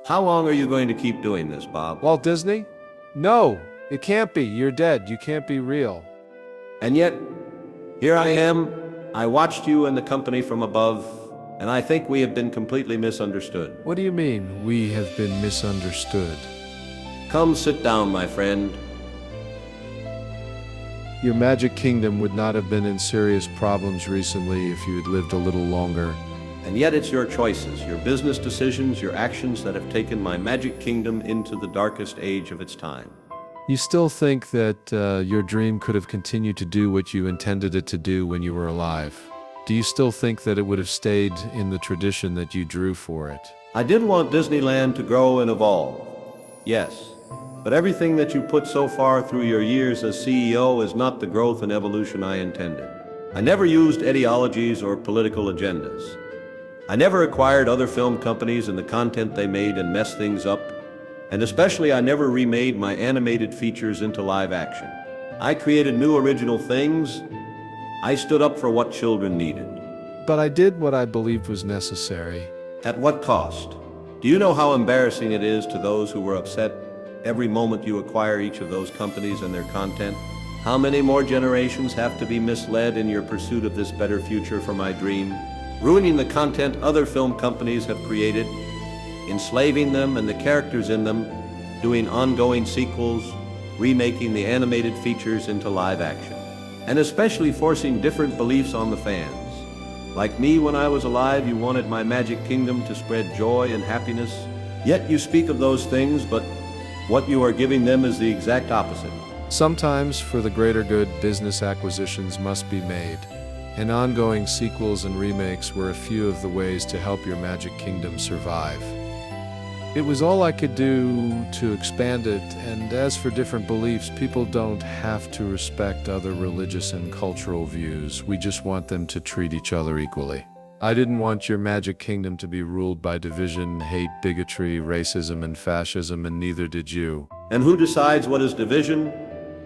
How long are you going to keep doing this, Bob? Walt Disney? No, it can't be. You're dead. You can't be real. And yet, here I am. I watched you and the company from above, and I think we have been completely misunderstood. What do you mean, we have been misunderstood? Come sit down, my friend. Your Magic Kingdom would not have been in serious problems recently if you had lived a little longer. And yet it's your choices, your business decisions, your actions that have taken my Magic Kingdom into the darkest age of its time. You still think that your dream could have continued to do what you intended it to do when you were alive? Do you still think that it would have stayed in the tradition that you drew for it? I did want Disneyland to grow and evolve. Yes. But everything that you put so far through your years as CEO is not the growth and evolution I intended. I never used ideologies or political agendas. I never acquired other film companies and the content they made and messed things up. And especially I never remade my animated features into live action. I created new original things. I stood up for what children needed. But I did what I believed was necessary. At what cost? Do you know how embarrassing it is to those who were upset every moment you acquire each of those companies and their content? How many more generations have to be misled in your pursuit of this better future for my dream? Ruining the content other film companies have created, enslaving them and the characters in them, doing ongoing sequels, remaking the animated features into live action, and especially forcing different beliefs on the fans. Like me when I was alive, you wanted my Magic Kingdom to spread joy and happiness. Yet you speak of those things, but what you are giving them is the exact opposite. Sometimes, for the greater good, business acquisitions must be made, and ongoing sequels and remakes were a few of the ways to help your Magic Kingdom survive. It was all I could do to expand it, and as for different beliefs, people don't have to respect other religious and cultural views. We just want them to treat each other equally. I didn't want your Magic Kingdom to be ruled by division, hate, bigotry, racism, and fascism, and neither did you. And who decides what is division,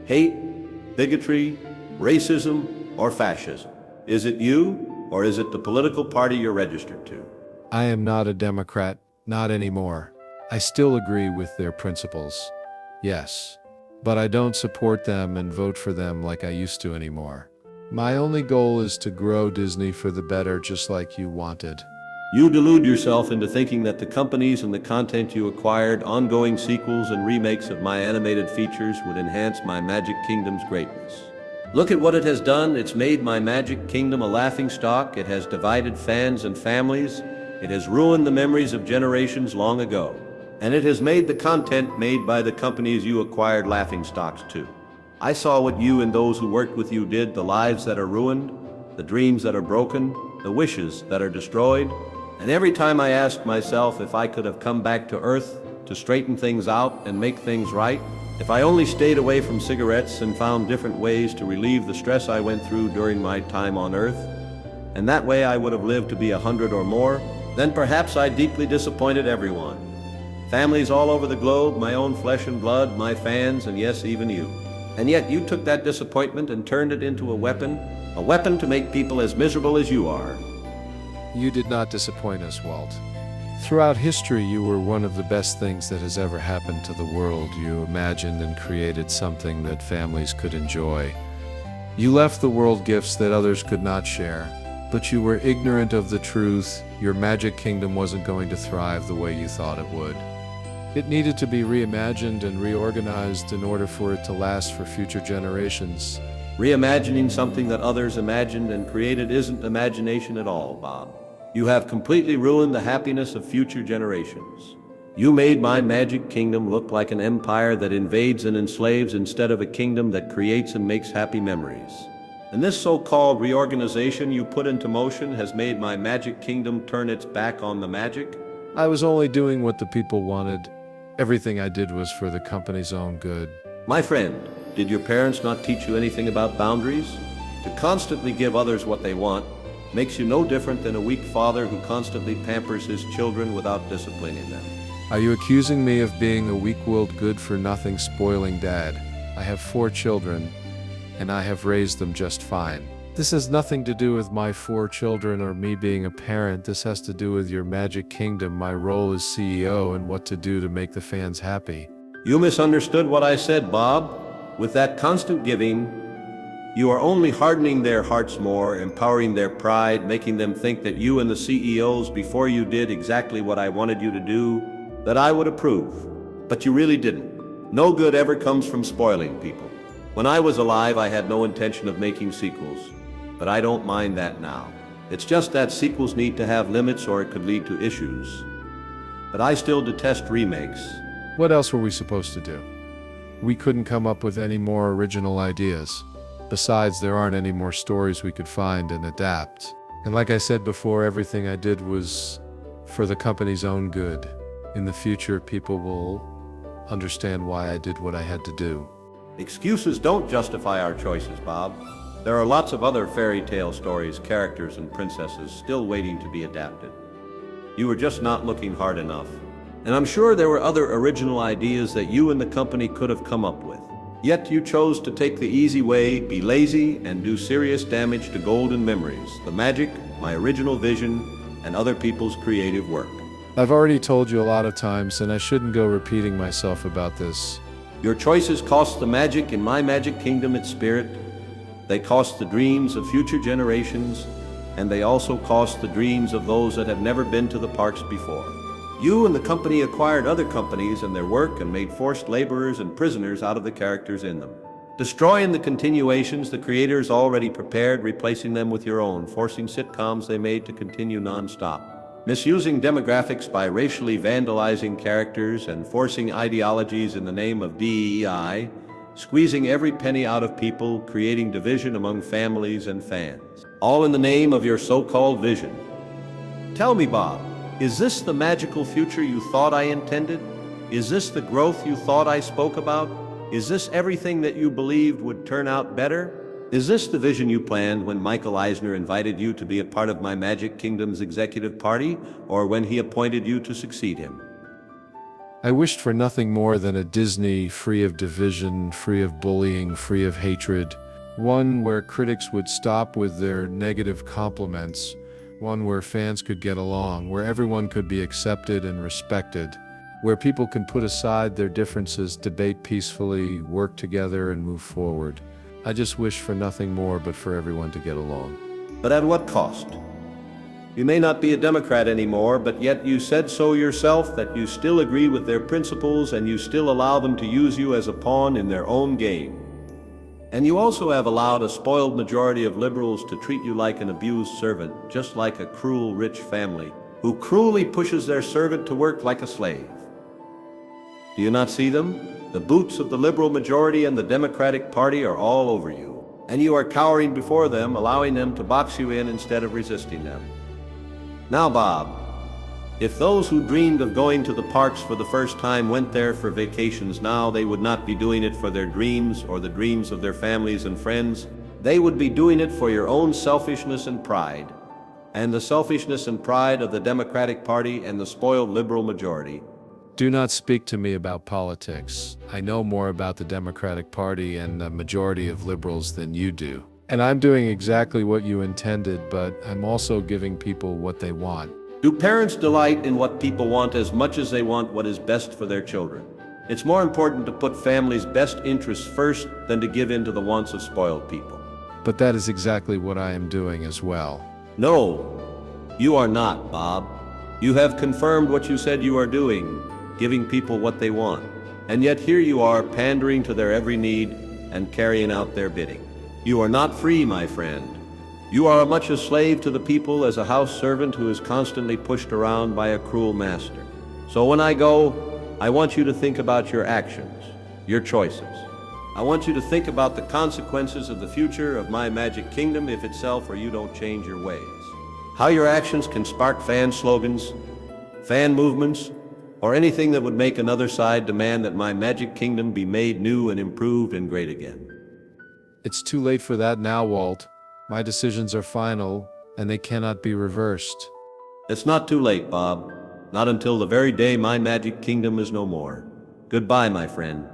hate, bigotry, racism, or fascism? Is it you, or is it the political party you're registered to? I am not a Democrat, not anymore. I still agree with their principles, yes, but I don't support them and vote for them like I used to anymore. My only goal is to grow Disney for the better, just like you wanted. You delude yourself into thinking that the companies and the content you acquired, ongoing sequels and remakes of my animated features would enhance my Magic Kingdom's greatness. Look at what it has done. It's made my Magic Kingdom a laughingstock. It has divided fans and families. It has ruined the memories of generations long ago. And it has made the content made by the companies you acquired laughingstocks too. I saw what you and those who worked with you did, the lives that are ruined, the dreams that are broken, the wishes that are destroyed. And every time I asked myself if I could have come back to Earth to straighten things out and make things right, if I only stayed away from cigarettes and found different ways to relieve the stress I went through during my time on Earth, and that way I would have lived to be 100 or more, then perhaps I deeply disappointed everyone. Families all over the globe, my own flesh and blood, my fans, and yes, even you. And yet you took that disappointment and turned it into a weapon to make people as miserable as you are. You did not disappoint us, Walt. Throughout history, you were one of the best things that has ever happened to the world. You imagined and created something that families could enjoy. You left the world gifts that others could not share, but you were ignorant of the truth. Your Magic Kingdom wasn't going to thrive the way you thought it would. It needed to be reimagined and reorganized in order for it to last for future generations. Reimagining something that others imagined and created isn't imagination at all, Bob. You have completely ruined the happiness of future generations. You made my Magic Kingdom look like an empire that invades and enslaves instead of a kingdom that creates and makes happy memories. And this so-called reorganization you put into motion has made my Magic Kingdom turn its back on the magic. I was only doing what the people wanted. Everything I did was for the company's own good. My friend, did your parents not teach you anything about boundaries? To constantly give others what they want makes you no different than a weak father who constantly pampers his children without disciplining them. Are you accusing me of being a weak-willed, good-for-nothing, spoiling dad? I have 4 children, and I have raised them just fine. This has nothing to do with my 4 children or me being a parent. This has to do with your Magic Kingdom, my role as CEO, and what to do to make the fans happy. You misunderstood what I said, Bob. With that constant giving, you are only hardening their hearts more, empowering their pride, making them think that you and the CEOs before you did exactly what I wanted you to do, that I would approve. But you really didn't. No good ever comes from spoiling people. When I was alive, I had no intention of making sequels, but I don't mind that now. It's just that sequels need to have limits or it could lead to issues. But I still detest remakes. What else were we supposed to do? We couldn't come up with any more original ideas. Besides, there aren't any more stories we could find and adapt. And like I said before, everything I did was for the company's own good. In the future, people will understand why I did what I had to do. Excuses don't justify our choices, Bob. There are lots of other fairy tale stories, characters, and princesses still waiting to be adapted. You were just not looking hard enough. And I'm sure there were other original ideas that you and the company could have come up with. Yet you chose to take the easy way, be lazy, and do serious damage to golden memories, the magic, my original vision, and other people's creative work. I've already told you a lot of times, and I shouldn't go repeating myself about this. Your choices cost the magic in my Magic Kingdom its spirit. They cost the dreams of future generations, and they also cost the dreams of those that have never been to the parks before. You and the company acquired other companies and their work and made forced laborers and prisoners out of the characters in them. Destroying the continuations the creators already prepared, replacing them with your own, forcing sitcoms they made to continue non-stop. Misusing demographics by racially vandalizing characters and forcing ideologies in the name of DEI, squeezing every penny out of people, creating division among families and fans. All in the name of your so-called vision. Tell me, Bob, is this the magical future you thought I intended? Is this the growth you thought I spoke about? Is this everything that you believed would turn out better? Is this the vision you planned when Michael Eisner invited you to be a part of my Magic Kingdom's executive party, or when he appointed you to succeed him? I wished for nothing more than a Disney free of division, free of bullying, free of hatred. One where critics would stop with their negative compliments. One where fans could get along, where everyone could be accepted and respected, where people can put aside their differences, debate peacefully, work together, and move forward. I just wish for nothing more but for everyone to get along. But at what cost? You may not be a Democrat anymore, but yet you said so yourself, that you still agree with their principles and you still allow them to use you as a pawn in their own game. And you also have allowed a spoiled majority of liberals to treat you like an abused servant, just like a cruel rich family, who cruelly pushes their servant to work like a slave. Do you not see them? The boots of the liberal majority and the Democratic Party are all over you, and you are cowering before them, allowing them to box you in instead of resisting them. Now, Bob, if those who dreamed of going to the parks for the first time went there for vacations now, they would not be doing it for their dreams or the dreams of their families and friends. They would be doing it for your own selfishness and pride, and the selfishness and pride of the Democratic Party and the spoiled liberal majority. Do not speak to me about politics. I know more about the Democratic Party and the majority of liberals than you do. And I'm doing exactly what you intended, but I'm also giving people what they want. Do parents delight in what people want as much as they want what is best for their children? It's more important to put families' best interests first than to give in to the wants of spoiled people. But that is exactly what I am doing as well. No, you are not, Bob. You have confirmed what you said you are doing, giving people what they want. And yet here you are, pandering to their every need and carrying out their bidding. You are not free, my friend. You are as much a slave to the people as a house servant who is constantly pushed around by a cruel master. So when I go, I want you to think about your actions, your choices. I want you to think about the consequences of the future of my Magic Kingdom if itself or you don't change your ways. How your actions can spark fan slogans, fan movements, or anything that would make another side demand that my Magic Kingdom be made new and improved and great again. It's too late for that now, Walt. My decisions are final, and they cannot be reversed. It's not too late, Bob. Not until the very day my Magic Kingdom is no more. Goodbye, my friend.